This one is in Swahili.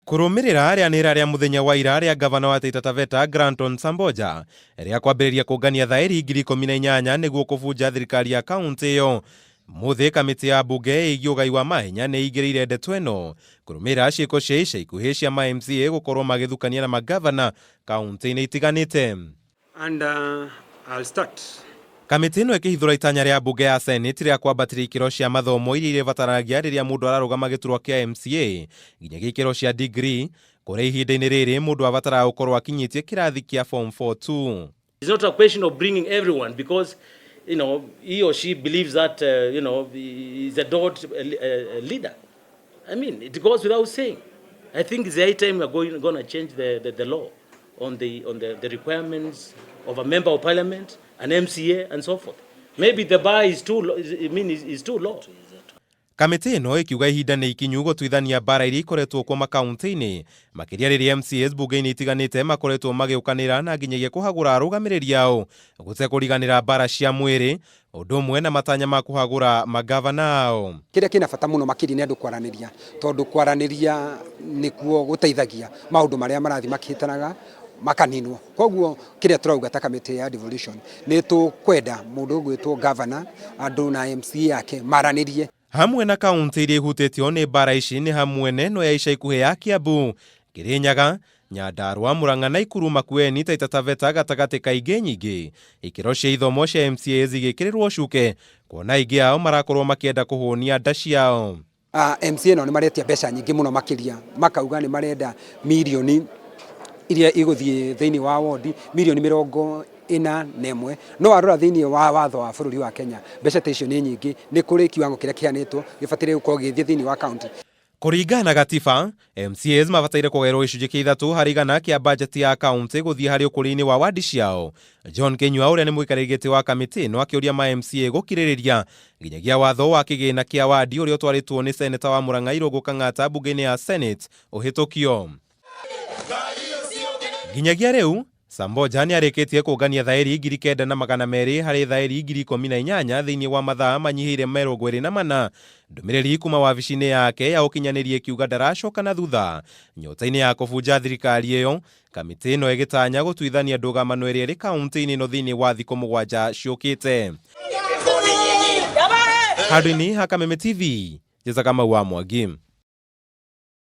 Kurumirira rianira ria muthenya wa ira ria gavana wa Taita Taveta Granton Samboja ria kwambiriria kungania thairi 18,000 niguo kuvunja thirikari ya kaunti iyo. Muthi kamiti ya bunge igi ugai wa mahenya ni igirire ndeto ino kurumira ciiko cia ica ikuhi cia ma MCA gukorwo magithukania na magavana kaunti-ini itiganite. And I'll start. Kamiti ino ikihithura itanya ria bunge ya Senate ria kwambatiria ikiro cia mathomo iria iribataragia riria mundu ararugama giturwa kia MCA nginyagia ikiro cia degree kuria ihinda-ini riri mundu abataraga gukorwo akinyitie kirathi kia form 4 tu. It's not a question of bringing everyone because he or she believes that he's a leader. I mean, it goes without saying. I think it's the high time we're going to change the law on the requirements of a member of parliament, an MCA, and so forth. Maybe the bar is too low. Kamiti ino ikiuga ihinda ni ikinyu gutwithania mbara iria ikoretwo kwa makaunti-ini makiria riria MCAs bunge-ini itiganite makoretwo magiukanira na nginyagia kuhagura arugamiriri ao gutekuriganira mbara cia mwiri undu umwe na matanya ma kuhagura magavana ao. Kiria kina bata muno makiri ni andu kwaraniria tondu kwaraniria nikuo guteithagia maundu maria marathi makihitanaga makaninwo. Koguo kiria turauga ta kamiti ya devolution ni tukwenda mundu gwitwo governor andu na MCA yake maranirie. Hamwe na kaunti iria ihutitio ni mbara ici ni hamwe neno ya ica ikuhi ya Kiambu, Kirinyaga, Nyandarua, Murang'a na Ikuru Makueni, Taita Taveta gatagati ka ingi nyingi. Ikiro cia ithomo cia MCAs igikirirwo cuke kuona ingi ao marakorwo makienda kuhunia nda ciao. MCA no ni maretia mbeca nyingi muno makiria makauga ni marenda milioni iria iguthie thiini wa ward milioni 41 no arora thiini wa watho wa bururi wa Kenya mbeca ta icio ni nyingi ni kuri kiwango kiria kihanitwo gibatire gukorwo githie thiini wa county. Kuringana na gatiba, MCAs mabataire kugairwo gicunji kia 3 hari 100 kia budget ya county guthie hari ukuri-ini wa wadi ciao. John Kenyua uria ni muikariri giti wa kamiti no akiuria ma MCA gukiririria nginyagia watho wa kigina kia wadi uria utwaritwo ni seneta wa Murang'a Irungu Kang'ata bunge-ini ya Senate uhitukio. Nginyagia riu Samboja ni arikitie kungania thairi 9,200 hari thairi 18,000 thiini wa mathaa manyihire 24. Ndumiriri kuma wabici-ini yake ya ukinyanirie kiuga ndaracoka na thutha nyota-ini ya kuvunja thirikari iyo. Kamiti ino igitanya gutwithania ndũgamano iria iri kaunti-ini ino thiini wa thikũ 7 ciukite. Handũ-ini ha Kameme TV, Jessica Mwangi.